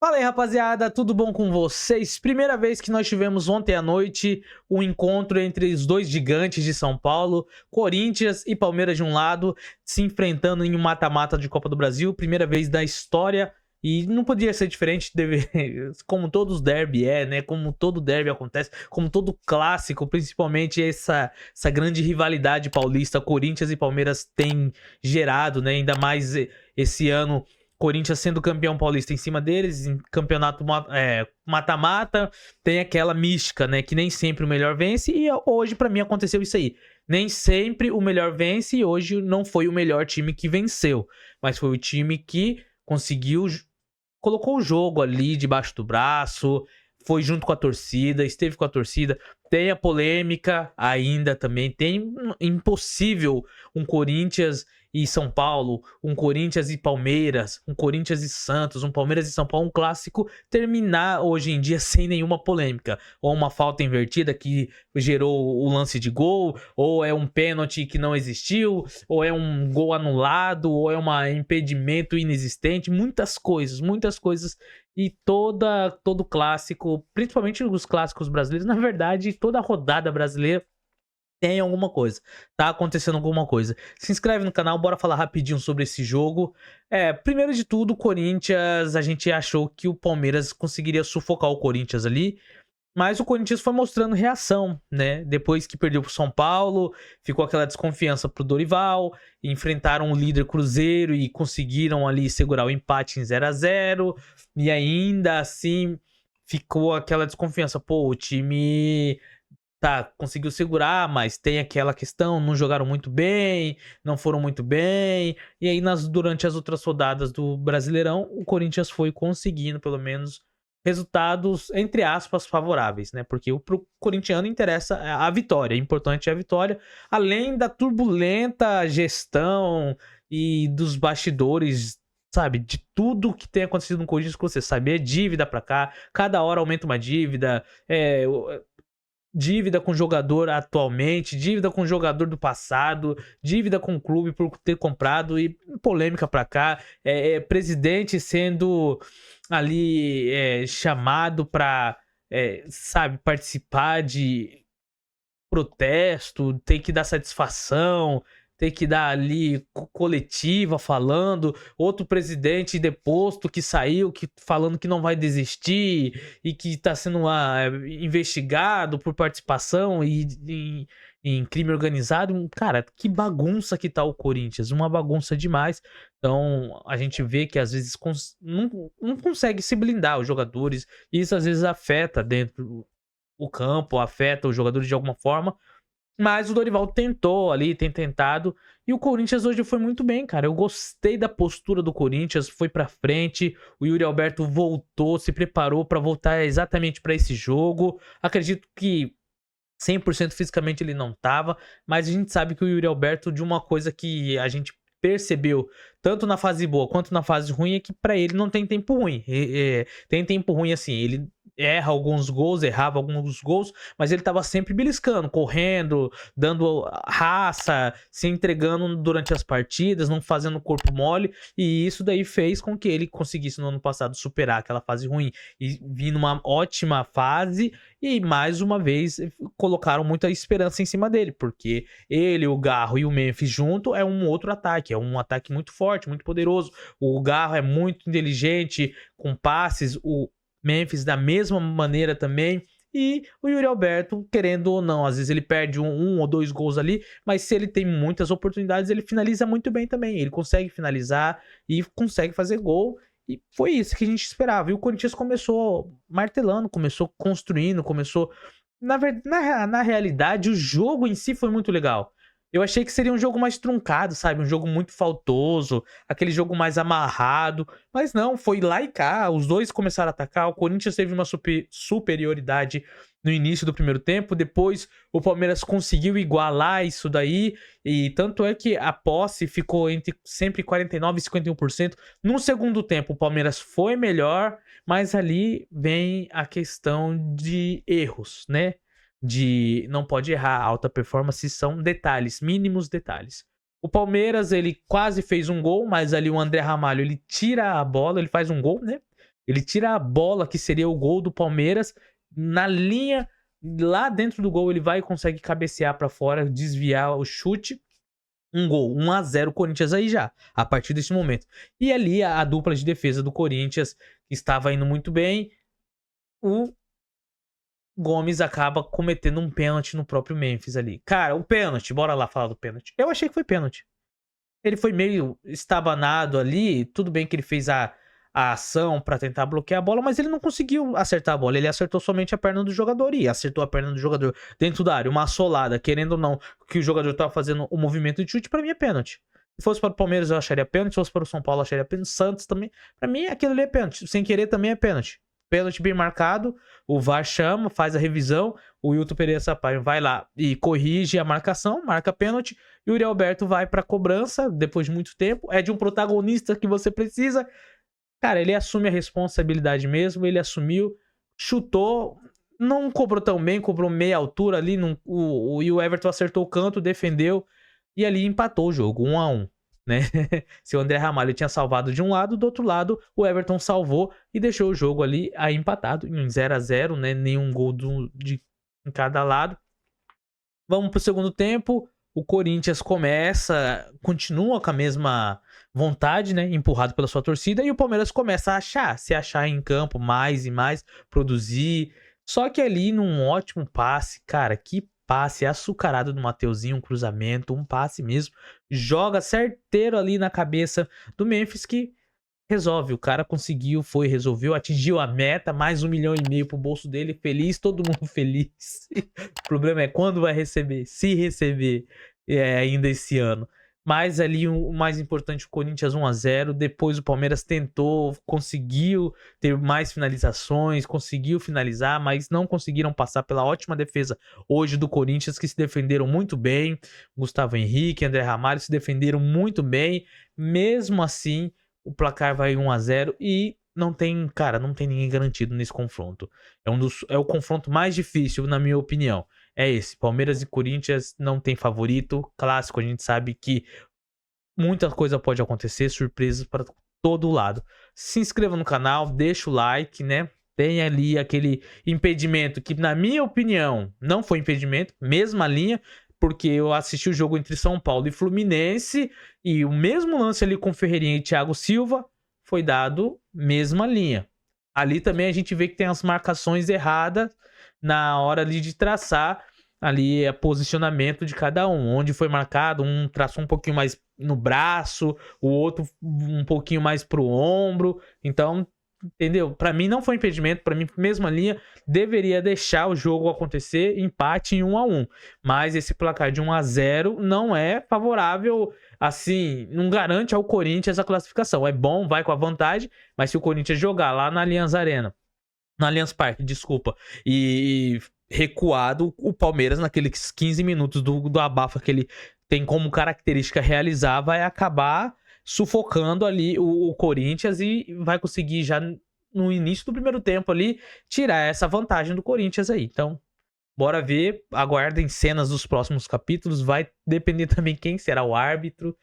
Fala aí, rapaziada, tudo bom com vocês? Primeira vez que nós tivemos ontem à noite um encontro entre os dois gigantes de São Paulo, Corinthians e Palmeiras de um lado, se enfrentando em um mata-mata de Copa do Brasil, primeira vez da história, e não podia ser diferente, como todos derby né? Como todo derby acontece, como todo clássico, principalmente essa grande rivalidade paulista, Corinthians e Palmeiras tem gerado, né? Ainda mais esse ano. Corinthians sendo campeão paulista em cima deles, em campeonato mata-mata, tem aquela mística, né? Que nem sempre o melhor vence, e hoje, pra mim, aconteceu isso aí. Nem sempre o melhor vence, e hoje não foi o melhor time que venceu, mas foi o time que conseguiu, colocou o jogo ali debaixo do braço, foi junto com a torcida, esteve com a torcida. Tem a polêmica ainda também, tem impossível um Corinthians e São Paulo, um Corinthians e Palmeiras, um Corinthians e Santos, um Palmeiras e São Paulo, um clássico terminar hoje em dia sem nenhuma polêmica, ou uma falta invertida que gerou o lance de gol, ou é um pênalti que não existiu, ou é um gol anulado, ou é um impedimento inexistente, muitas coisas. E todo clássico, principalmente os clássicos brasileiros, na verdade, toda rodada brasileira tem alguma coisa, tá acontecendo alguma coisa. Se inscreve no canal, bora falar rapidinho sobre esse jogo. Primeiro de tudo, o Corinthians, a gente achou que o Palmeiras conseguiria sufocar o Corinthians ali, mas o Corinthians foi mostrando reação, né? Depois que perdeu pro São Paulo, ficou aquela desconfiança pro Dorival, enfrentaram o líder Cruzeiro e conseguiram ali segurar o empate em 0-0, e ainda assim ficou aquela desconfiança, pô, o time conseguiu segurar, mas tem aquela questão, não jogaram muito bem, não foram muito bem. E aí, durante as outras rodadas do Brasileirão, o Corinthians foi conseguindo, pelo menos, resultados, entre aspas, favoráveis, né? Porque pro corintiano interessa a vitória, importante é a vitória, além da turbulenta gestão e dos bastidores, sabe, de tudo que tem acontecido no Corinthians, que você sabe, é dívida pra cá, cada hora aumenta uma dívida, dívida com jogador atualmente, dívida com jogador do passado, dívida com o clube por ter comprado e polêmica pra cá, presidente sendo ali chamado pra, sabe, participar de protesto, tem que dar satisfação, tem que dar ali coletiva falando, outro presidente deposto que saiu falando que não vai desistir e que está sendo investigado por participação em crime organizado. Cara, que bagunça que tá o Corinthians, uma bagunça demais. Então a gente vê que às vezes não consegue se blindar os jogadores, e isso às vezes afeta dentro o campo, afeta os jogadores de alguma forma, mas o Dorival tentou ali, tem tentado, e o Corinthians hoje foi muito bem, cara. Eu gostei da postura do Corinthians, foi pra frente, o Yuri Alberto voltou, se preparou pra voltar exatamente pra esse jogo. Acredito que 100% fisicamente ele não tava, mas a gente sabe que o Yuri Alberto, de uma coisa que a gente percebeu, tanto na fase boa quanto na fase ruim, é que pra ele não tem tempo ruim. Tem tempo ruim assim, ele errava alguns gols, mas ele tava sempre beliscando, correndo, dando raça, se entregando durante as partidas, não fazendo corpo mole, e isso daí fez com que ele conseguisse no ano passado superar aquela fase ruim e vir numa ótima fase. E mais uma vez colocaram muita esperança em cima dele, porque ele, o Garro e o Memphis junto é um outro ataque, é um ataque muito forte, muito poderoso. O Garro é muito inteligente com passes, o Memphis da mesma maneira também. E o Yuri Alberto, querendo ou não, às vezes ele perde um ou dois gols ali, mas se ele tem muitas oportunidades, ele finaliza muito bem também. Ele consegue finalizar e consegue fazer gol. E foi isso que a gente esperava. E o Corinthians começou martelando, começou construindo, começou. Na realidade, o jogo em si foi muito legal. Eu achei que seria um jogo mais truncado, sabe? Um jogo muito faltoso, aquele jogo mais amarrado. Mas não, foi lá e cá. Os dois começaram a atacar. O Corinthians teve uma superioridade no início do primeiro tempo. Depois o Palmeiras conseguiu igualar isso daí. E tanto é que a posse ficou entre sempre 49% e 51%. No segundo tempo, o Palmeiras foi melhor. Mas ali vem a questão de erros, né? De não pode errar, alta performance são detalhes, mínimos detalhes. O Palmeiras, ele quase fez um gol, mas ali o André Ramalho, ele tira a bola, ele faz um gol, né? Ele tira a bola, que seria o gol do Palmeiras, na linha, lá dentro do gol, ele vai e consegue cabecear pra fora, desviar o chute. Um gol, 1-0 Corinthians aí já, a partir desse momento. E ali a dupla de defesa do Corinthians, que estava indo muito bem, o Gomes acaba cometendo um pênalti no próprio Memphis ali. Cara, o pênalti, bora lá falar do pênalti. Eu achei que foi pênalti. Ele foi meio estabanado ali, tudo bem que ele fez a ação pra tentar bloquear a bola, mas ele não conseguiu acertar a bola, ele acertou somente a perna do jogador, e acertou a perna do jogador dentro da área, uma assolada, querendo ou não, que o jogador tava fazendo o movimento de chute, pra mim é pênalti. Se fosse para o Palmeiras eu acharia pênalti, se fosse para o São Paulo eu acharia pênalti, Santos também, pra mim aquilo ali é pênalti, sem querer também é pênalti. Pênalti bem marcado, o VAR chama, faz a revisão, o Wilton Pereira Sampaio vai lá e corrige a marcação, marca pênalti, e o Yuri Alberto vai pra cobrança, depois de muito tempo, é de um protagonista que você precisa. Cara, ele assume a responsabilidade mesmo, ele assumiu, chutou, não cobrou tão bem, cobrou meia altura ali, e o Everton acertou o canto, defendeu, e ali empatou o jogo, 1-1, né? Se o André Ramalho tinha salvado de um lado, do outro lado, o Everton salvou e deixou o jogo ali aí empatado, em 0-0, né? Nenhum gol em cada lado. Vamos pro segundo tempo, o Corinthians continua com a mesma vontade, né, empurrado pela sua torcida, e o Palmeiras começa a se achar em campo mais e mais, produzir. Só que ali num ótimo passe, cara, que passe açucarado do Mateuzinho, um cruzamento, um passe mesmo, joga certeiro ali na cabeça do Memphis, que resolve. O cara conseguiu, resolveu, atingiu a meta, mais 1,5 milhão pro bolso dele, feliz, todo mundo feliz. O problema é quando vai receber, se receber ainda esse ano. Mas ali o mais importante, o Corinthians 1-0, depois o Palmeiras tentou, conseguiu ter mais finalizações, conseguiu finalizar, mas não conseguiram passar pela ótima defesa hoje do Corinthians, que se defenderam muito bem. Gustavo Henrique, André Ramalho se defenderam muito bem. Mesmo assim, o placar vai 1-0 e não tem ninguém garantido nesse confronto. É o confronto mais difícil, na minha opinião. É esse, Palmeiras e Corinthians não tem favorito, clássico, a gente sabe que muita coisa pode acontecer, surpresas para todo lado. Se inscreva no canal, deixa o like, né? Tem ali aquele impedimento que, na minha opinião, não foi impedimento, mesma linha, porque eu assisti o jogo entre São Paulo e Fluminense e o mesmo lance ali com Ferreirinha e Thiago Silva foi dado mesma linha. Ali também a gente vê que tem as marcações erradas na hora ali de traçar ali posicionamento de cada um, onde foi marcado, um traçou um pouquinho mais no braço, o outro um pouquinho mais pro ombro, então, entendeu? Pra mim não foi impedimento, pra mim mesma linha, deveria deixar o jogo acontecer, empate em 1-1, mas esse placar de 1-0 não é favorável, assim, não garante ao Corinthians a classificação, é bom, vai com a vantagem, mas se o Corinthians jogar lá na Allianz Parque, desculpa, e recuado, o Palmeiras naqueles 15 minutos do abafa que ele tem como característica realizar, vai acabar sufocando ali o Corinthians e vai conseguir já no início do primeiro tempo ali tirar essa vantagem do Corinthians aí. Então, bora ver, aguardem cenas dos próximos capítulos, vai depender também quem será o árbitro.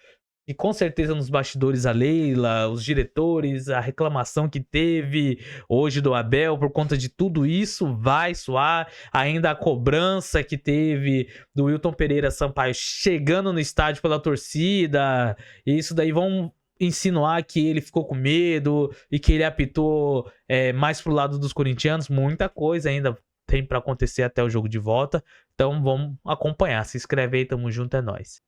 E com certeza nos bastidores a Leila, os diretores, a reclamação que teve hoje do Abel por conta de tudo isso vai soar. Ainda a cobrança que teve do Wilton Pereira Sampaio chegando no estádio pela torcida. Isso daí vão insinuar que ele ficou com medo e que ele apitou mais pro lado dos corintianos. Muita coisa ainda tem para acontecer até o jogo de volta. Então vamos acompanhar. Se inscreve aí, tamo junto, é nóis.